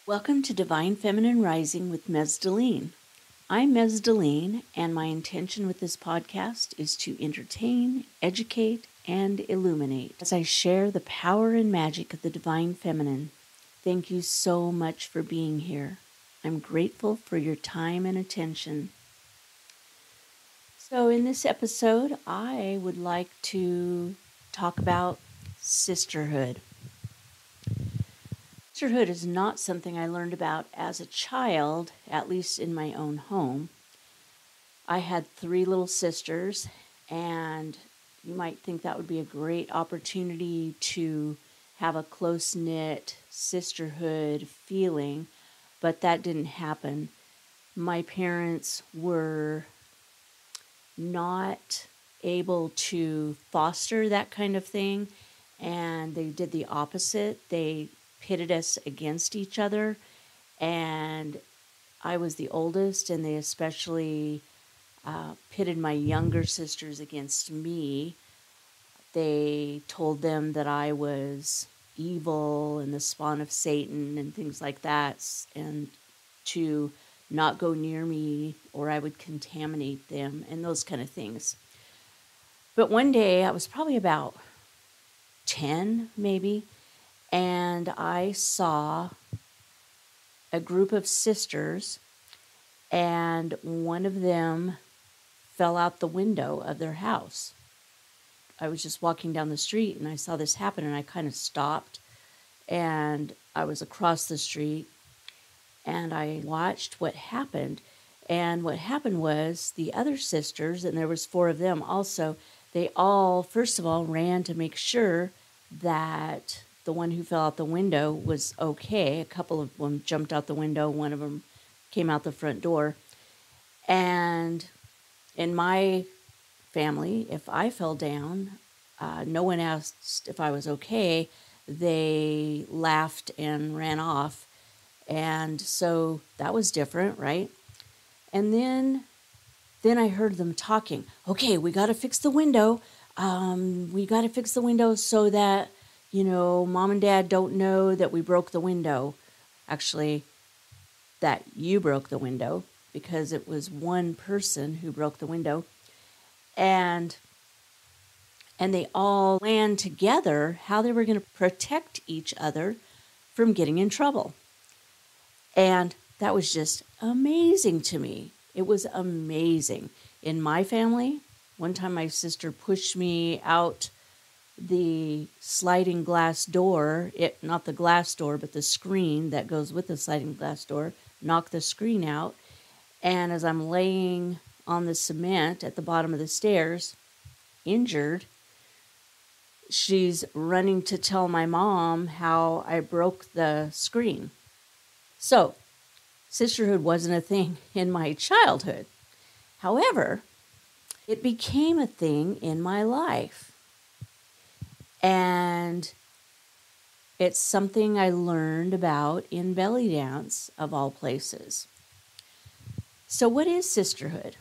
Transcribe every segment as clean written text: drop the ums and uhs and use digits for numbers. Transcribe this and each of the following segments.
Welcome to Divine Feminine Rising with Ms. Deline. I'm Ms. Deline, and my intention with this podcast is to entertain, educate, and illuminate as I share the power and magic of the Divine Feminine. Thank you so much for being here. I'm grateful for your time and attention. So in this episode, I would like to talk about sisterhood. Sisterhood is not something I learned about as a child, at least in my own home. I had 3 little sisters, and you might think that would be a great opportunity to have a close-knit sisterhood feeling, but that didn't happen. My parents were not able to foster that kind of thing, and they did the opposite. They pitted us against each other, and I was the oldest, and they especially pitted my younger sisters against me. They told them that I was evil and the spawn of Satan and things like that, and to not go near me or I would contaminate them and those kind of things. But one day, I was probably about 10 maybe, and I saw a group of sisters, and one of them fell out the window of their house. I was just walking down the street, and I saw this happen, and I kind of stopped, and I was across the street, and I watched what happened. And what happened was the other sisters, and there was 4 of them also, they all, first of all, ran to make sure that the one who fell out the window was okay. A couple of them jumped out the window. One of them came out the front door. And in my family, if I fell down, no one asked if I was okay. They laughed and ran off. And so that was different, right? And then I heard them talking. Okay, we got to fix the window. We got to fix the window so that, Mom and Dad don't know that we broke the window. Actually, that you broke the window, because it was one person who broke the window. And they all planned together how they were going to protect each other from getting in trouble. And that was just amazing to me. It was amazing. In my family, one time my sister pushed me out the sliding glass door, not the glass door, but the screen that goes with the sliding glass door, knocked the screen out. And as I'm laying on the cement at the bottom of the stairs, injured, she's running to tell my mom how I broke the screen. So, sisterhood wasn't a thing in my childhood. However, it became a thing in my life. And it's something I learned about in belly dance, of all places. So what is sisterhood?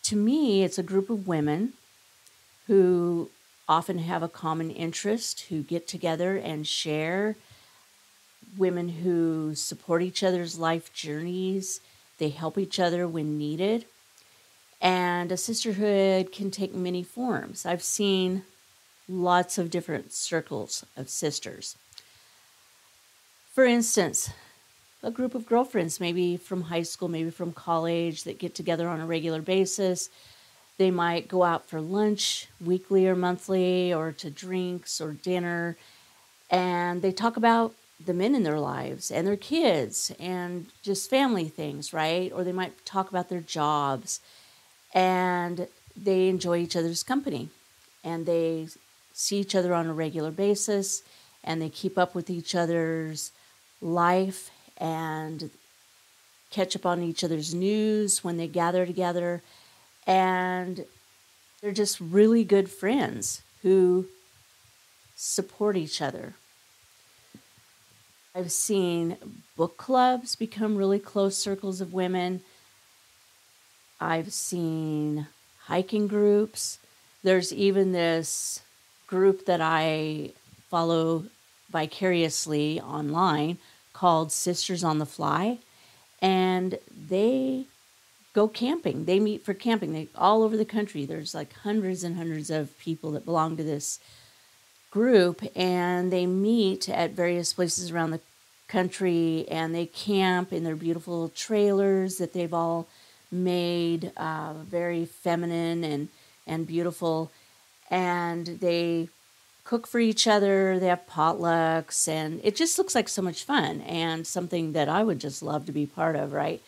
To me, it's a group of women who often have a common interest, who get together and share, women who support each other's life journeys. They help each other when needed. And a sisterhood can take many forms. I've seen lots of different circles of sisters. For instance, a group of girlfriends, maybe from high school, maybe from college, that get together on a regular basis. They might go out for lunch weekly or monthly, or to drinks or dinner, and they talk about the men in their lives and their kids and just family things, right? Or they might talk about their jobs, and they enjoy each other's company, and they see each other on a regular basis, and they keep up with each other's life and catch up on each other's news when they gather together. And they're just really good friends who support each other. I've seen book clubs become really close circles of women. I've seen hiking groups. There's even this group that I follow vicariously online called Sisters on the Fly, and they go camping. They meet for camping. They all over the country. There's like hundreds and hundreds of people that belong to this group, and they meet at various places around the country, and they camp in their beautiful trailers that they've all made, very feminine and beautiful, and they cook for each other. They have potlucks, and it just looks like so much fun and something that I would just love to be part of, right?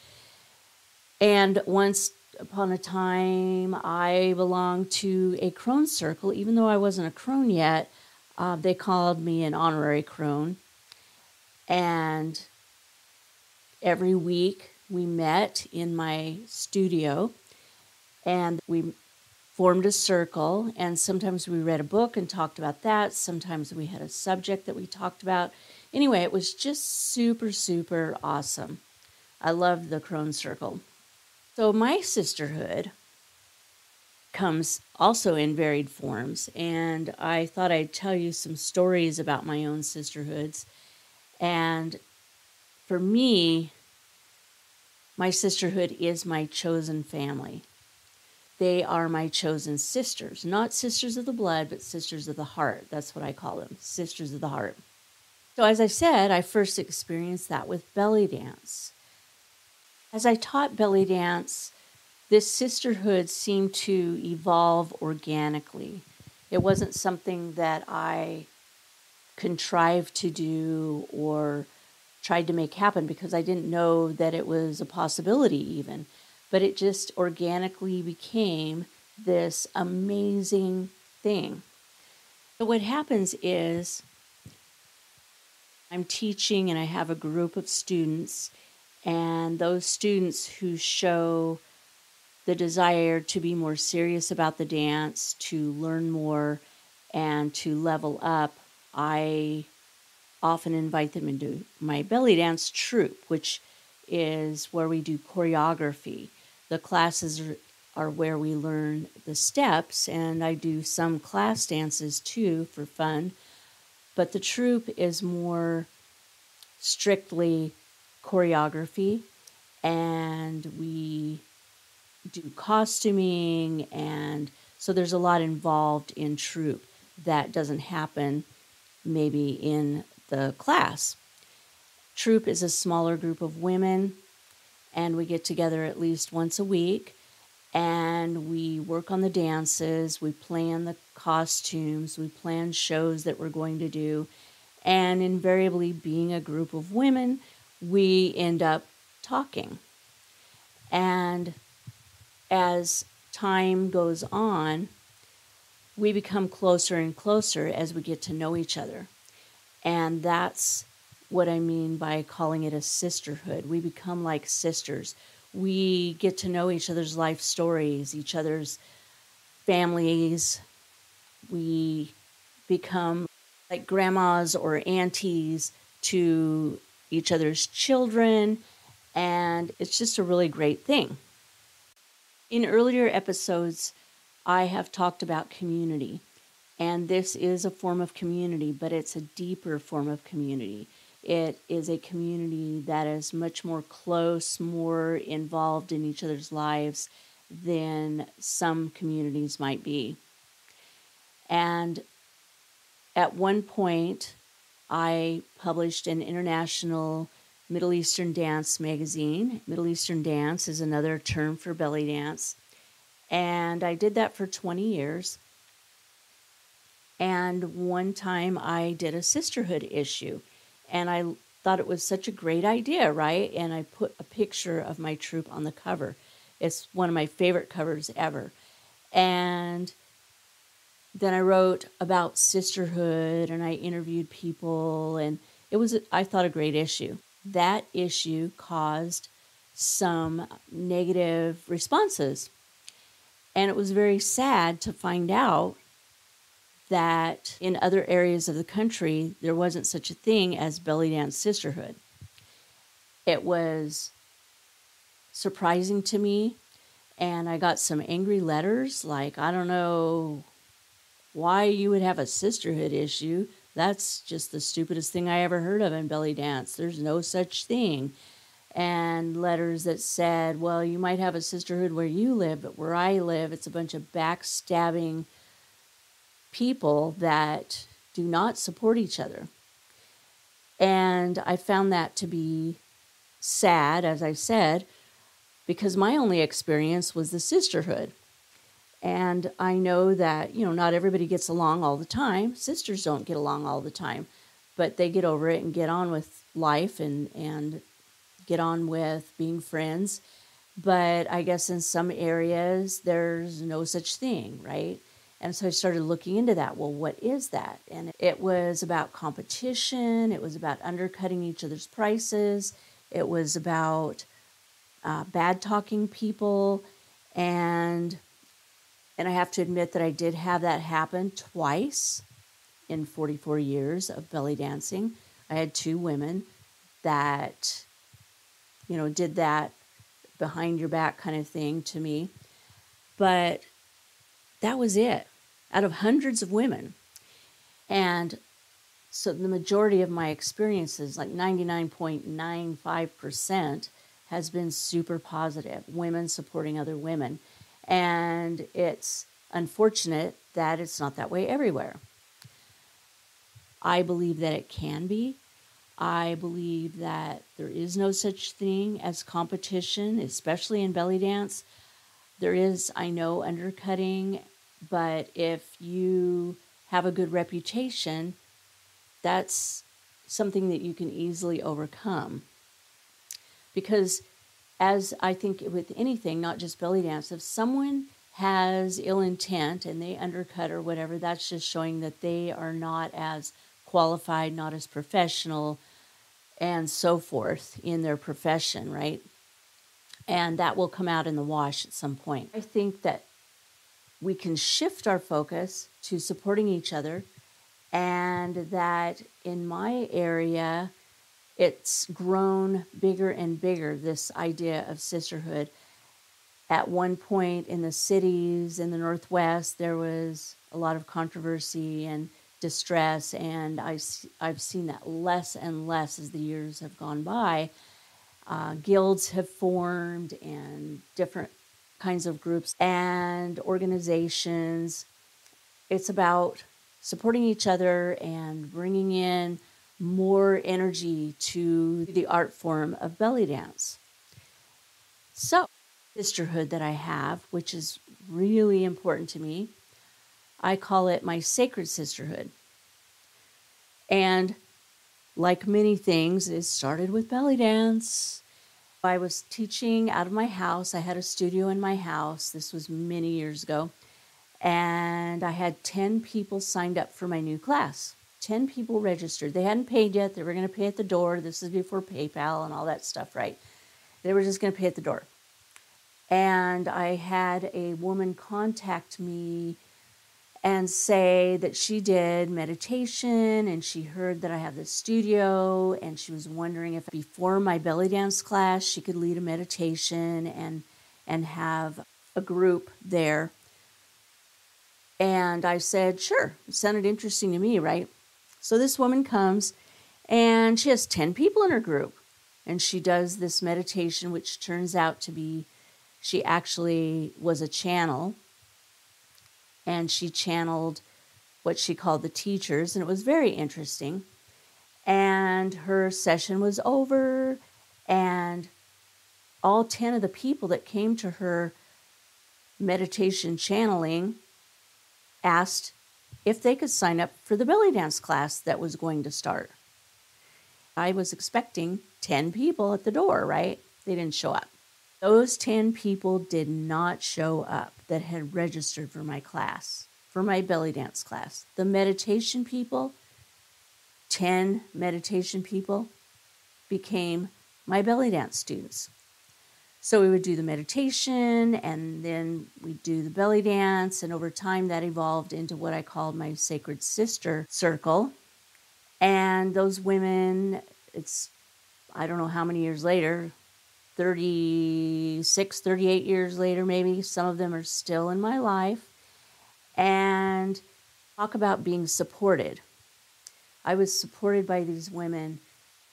And once upon a time, I belonged to a crone circle. Even though I wasn't a crone yet, they called me an honorary crone. And every week we met in my studio, and we formed a circle, and sometimes we read a book and talked about that. Sometimes we had a subject that we talked about. Anyway, it was just super, super awesome. I loved the crone circle. So my sisterhood comes also in varied forms, and I thought I'd tell you some stories about my own sisterhoods. And for me, my sisterhood is my chosen family. They are my chosen sisters, not sisters of the blood, but sisters of the heart. That's what I call them, sisters of the heart. So as I said, I first experienced that with belly dance. As I taught belly dance, this sisterhood seemed to evolve organically. It wasn't something that I contrived to do or tried to make happen, because I didn't know that it was a possibility even. But it just organically became this amazing thing. So what happens is I'm teaching and I have a group of students, and those students who show the desire to be more serious about the dance, to learn more, and to level up, I often invite them into my belly dance troupe, which is where we do choreography. The classes are where we learn the steps, and I do some class dances too for fun. But the troupe is more strictly choreography, and we do costuming, and so there's a lot involved in troupe that doesn't happen maybe in the class. Troupe is a smaller group of women, and we get together at least once a week, and we work on the dances, we plan the costumes, we plan shows that we're going to do, and invariably, being a group of women, we end up talking. And as time goes on, we become closer and closer as we get to know each other. And that's what I mean by calling it a sisterhood. We become like sisters. We get to know each other's life stories, each other's families. We become like grandmas or aunties to each other's children, and it's just a really great thing. In earlier episodes, I have talked about community, and this is a form of community, but it's a deeper form of community. It is a community that is much more close, more involved in each other's lives than some communities might be. And at one point, I published an international Middle Eastern dance magazine. Middle Eastern dance is another term for belly dance. And I did that for 20 years. And one time I did a sisterhood issue. And I thought it was such a great idea, right? And I put a picture of my troupe on the cover. It's one of my favorite covers ever. And then I wrote about sisterhood, and I interviewed people, and it was, I thought, a great issue. That issue caused some negative responses. And it was very sad to find out that in other areas of the country, there wasn't such a thing as belly dance sisterhood. It was surprising to me, and I got some angry letters like, I don't know why you would have a sisterhood issue. That's just the stupidest thing I ever heard of in belly dance. There's no such thing. And letters that said, well, you might have a sisterhood where you live, but where I live, it's a bunch of backstabbing people that do not support each other. And I found that to be sad, as I said, because my only experience was the sisterhood. And I know that, not everybody gets along all the time. Sisters don't get along all the time, but they get over it and get on with life and get on with being friends. But I guess in some areas, there's no such thing, right? And so I started looking into that. Well, what is that? And it was about competition. It was about undercutting each other's prices. It was about bad talking people. And I have to admit that I did have that happen twice in 44 years of belly dancing. I had two women that, did that behind your back kind of thing to me. But that was it, out of hundreds of women. And so the majority of my experiences, like 99.95%, has been super positive, women supporting other women. And it's unfortunate that it's not that way everywhere. I believe that it can be. I believe that there is no such thing as competition, especially in belly dance. There is, I know, undercutting, but if you have a good reputation, that's something that you can easily overcome. Because as I think with anything, not just belly dance, if someone has ill intent and they undercut or whatever, that's just showing that they are not as qualified, not as professional, and so forth in their profession, right? And that will come out in the wash at some point. I think that we can shift our focus to supporting each other, and that in my area, it's grown bigger and bigger, this idea of sisterhood. At one point in the cities in the Northwest, there was a lot of controversy and distress, and I've seen that less and less as the years have gone by. Guilds have formed and different kinds of groups and organizations. It's about supporting each other and bringing in more energy to the art form of belly dance. So, sisterhood that I have, which is really important to me, I call it my sacred sisterhood. And like many things, it started with belly dance. I was teaching out of my house. I had a studio in my house. This was many years ago. And I had 10 people signed up for my new class. 10 people registered. They hadn't paid yet. They were going to pay at the door. This is before PayPal and all that stuff, right? They were just going to pay at the door. And I had a woman contact me and say that she did meditation and she heard that I have this studio, and she was wondering if before my belly dance class she could lead a meditation and have a group there. And I said, sure. It sounded interesting to me, right? So this woman comes and she has 10 people in her group, and she does this meditation, which turns out to be, she actually was a channel, and she channeled what she called the teachers, and it was very interesting. And her session was over, and all 10 of the people that came to her meditation channeling asked if they could sign up for the belly dance class that was going to start. I was expecting 10 people at the door, right? They didn't show up. Those 10 people did not show up that had registered for my class, for my belly dance class. The meditation people, 10 meditation people, became my belly dance students. So we would do the meditation, and then we'd do the belly dance, and over time that evolved into what I called my sacred sister circle. And those women, I don't know how many years later, 36, 38 years later maybe, some of them are still in my life. And talk about being supported. I was supported by these women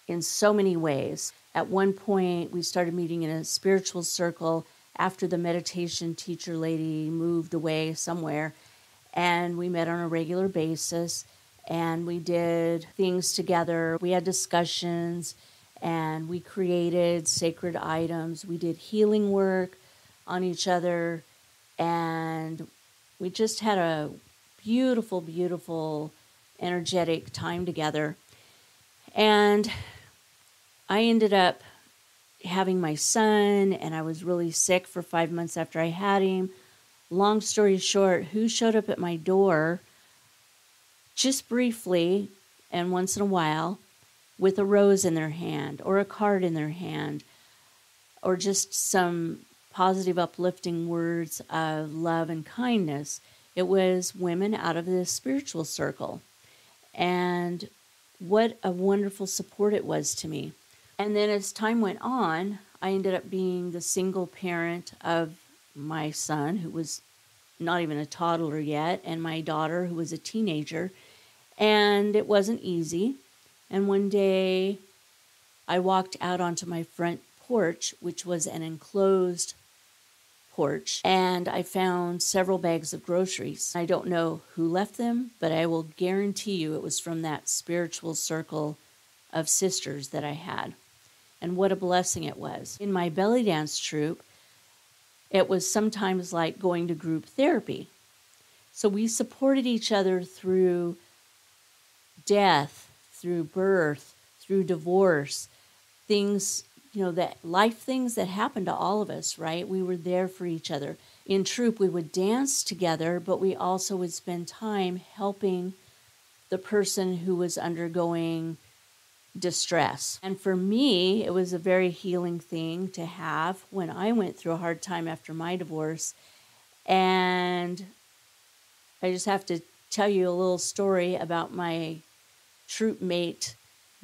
in so many ways. At one point, we started meeting in a spiritual circle after the meditation teacher lady moved away somewhere, and we met on a regular basis, and we did things together. We had discussions, and we created sacred items. We did healing work on each other, and we just had a beautiful, beautiful, energetic time together. And I ended up having my son, and I was really sick for 5 months after I had him. Long story short, who showed up at my door just briefly and once in a while with a rose in their hand or a card in their hand or just some positive, uplifting words of love and kindness? It was women out of the spiritual circle. And what a wonderful support it was to me. And then as time went on, I ended up being the single parent of my son, who was not even a toddler yet, and my daughter, who was a teenager. And it wasn't easy. And one day I walked out onto my front porch, which was an enclosed porch, and I found several bags of groceries. I don't know who left them, but I will guarantee you it was from that spiritual circle of sisters that I had. And what a blessing it was. In my belly dance troupe, it was sometimes like going to group therapy. So we supported each other through death, through birth, through divorce, things, that life things that happen to all of us, right? We were there for each other. In troupe, we would dance together, but we also would spend time helping the person who was undergoing distress. And for me, it was a very healing thing to have when I went through a hard time after my divorce. And I just have to tell you a little story about my troop mate,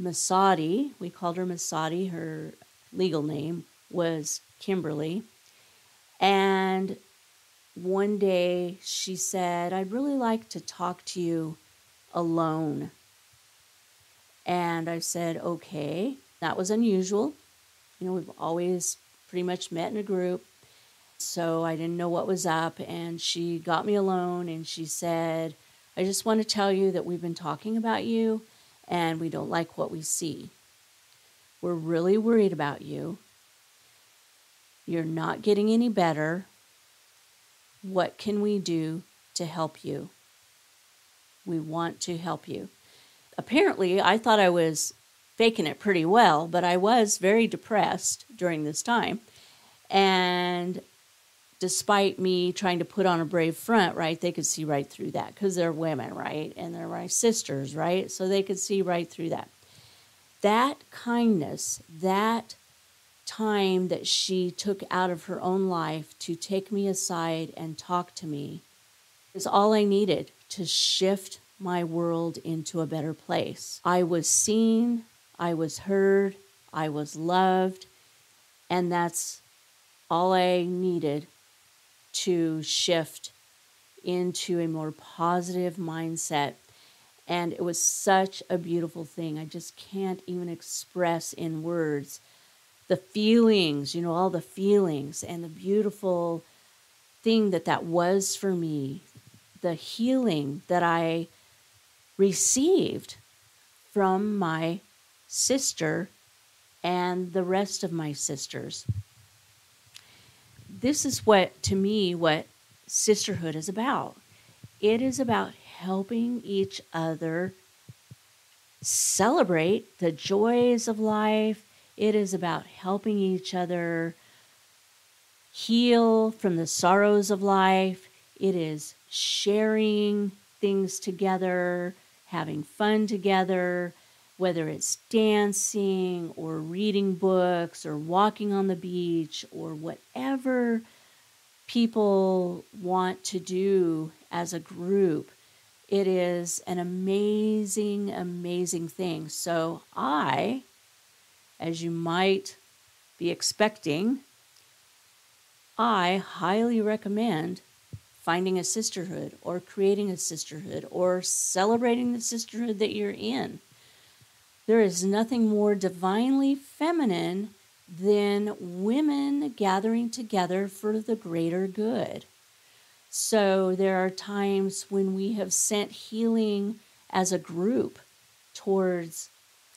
Masadi. We called her Masadi. Her legal name was Kimberly. And one day she said, "I'd really like to talk to you alone." And I said, okay. That was unusual. We've always pretty much met in a group. So I didn't know what was up. And she got me alone and she said, "I just want to tell you that we've been talking about you and we don't like what we see. We're really worried about you. You're not getting any better. What can we do to help you? We want to help you." Apparently, I thought I was faking it pretty well, but I was very depressed during this time. And despite me trying to put on a brave front, right, they could see right through that because they're women, right? And they're my sisters, right? So they could see right through that. That kindness, that time that she took out of her own life to take me aside and talk to me is all I needed to shift my world into a better place. I was seen, I was heard, I was loved, and that's all I needed to shift into a more positive mindset. And it was such a beautiful thing. I just can't even express in words the feelings, all the feelings and the beautiful thing that was for me, the healing that I received from my sister and the rest of my sisters. This is what sisterhood is about. It is about helping each other celebrate the joys of life. It is about helping each other heal from the sorrows of life. It is sharing things together, having fun together, whether it's dancing or reading books or walking on the beach or whatever people want to do as a group. It is an amazing, amazing thing. So I, as you might be expecting, I highly recommend finding a sisterhood or creating a sisterhood or celebrating the sisterhood that you're in. There is nothing more divinely feminine than women gathering together for the greater good. So there are times when we have sent healing as a group towards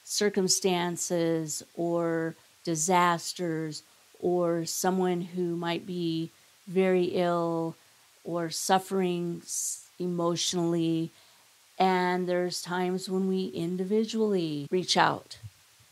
circumstances or disasters or someone who might be very ill or suffering emotionally. And there's times when we individually reach out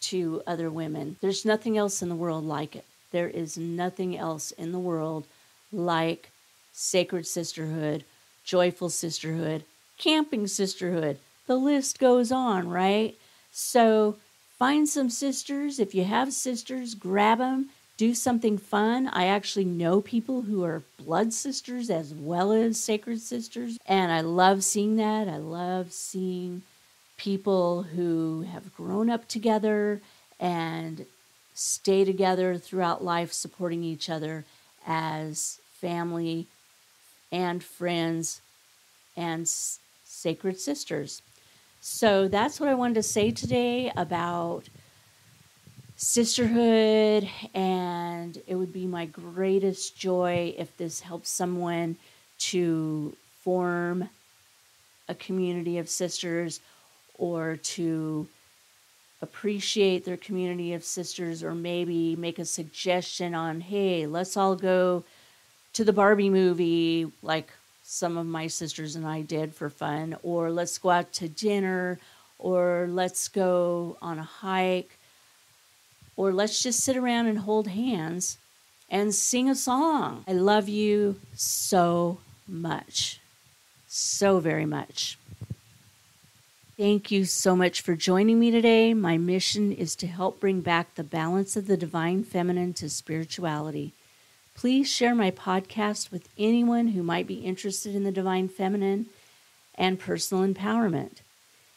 to other women. There's nothing else in the world like it. There is nothing else in the world like sacred sisterhood, joyful sisterhood, camping sisterhood. The list goes on, right? So find some sisters. If you have sisters, grab them. Do something fun. I actually know people who are blood sisters as well as sacred sisters. And I love seeing that. I love seeing people who have grown up together and stay together throughout life, supporting each other as family and friends and sacred sisters. So that's what I wanted to say today about sisterhood, and it would be my greatest joy if this helps someone to form a community of sisters or to appreciate their community of sisters, or maybe make a suggestion on, hey, let's all go to the Barbie movie like some of my sisters and I did for fun, or let's go out to dinner, or let's go on a hike, or let's just sit around and hold hands and sing a song. I love you so much, so very much. Thank you so much for joining me today. My mission is to help bring back the balance of the divine feminine to spirituality. Please share my podcast with anyone who might be interested in the divine feminine and personal empowerment.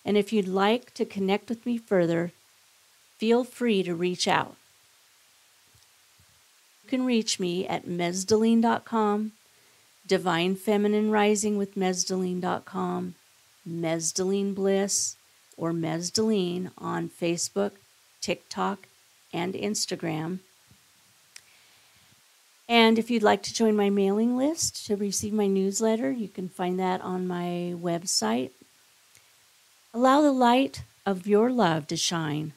And if you'd like to connect with me further, feel free to reach out. You can reach me at mesdeline.com, Divine Feminine Rising with mesdeline.com, Mesdeline Bliss, or Mesdeline on Facebook, TikTok, and Instagram. And if you'd like to join my mailing list to receive my newsletter, you can find that on my website. Allow the light of your love to shine.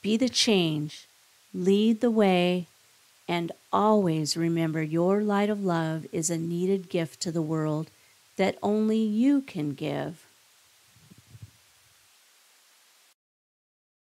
Be the change, lead the way, and always remember your light of love is a needed gift to the world that only you can give.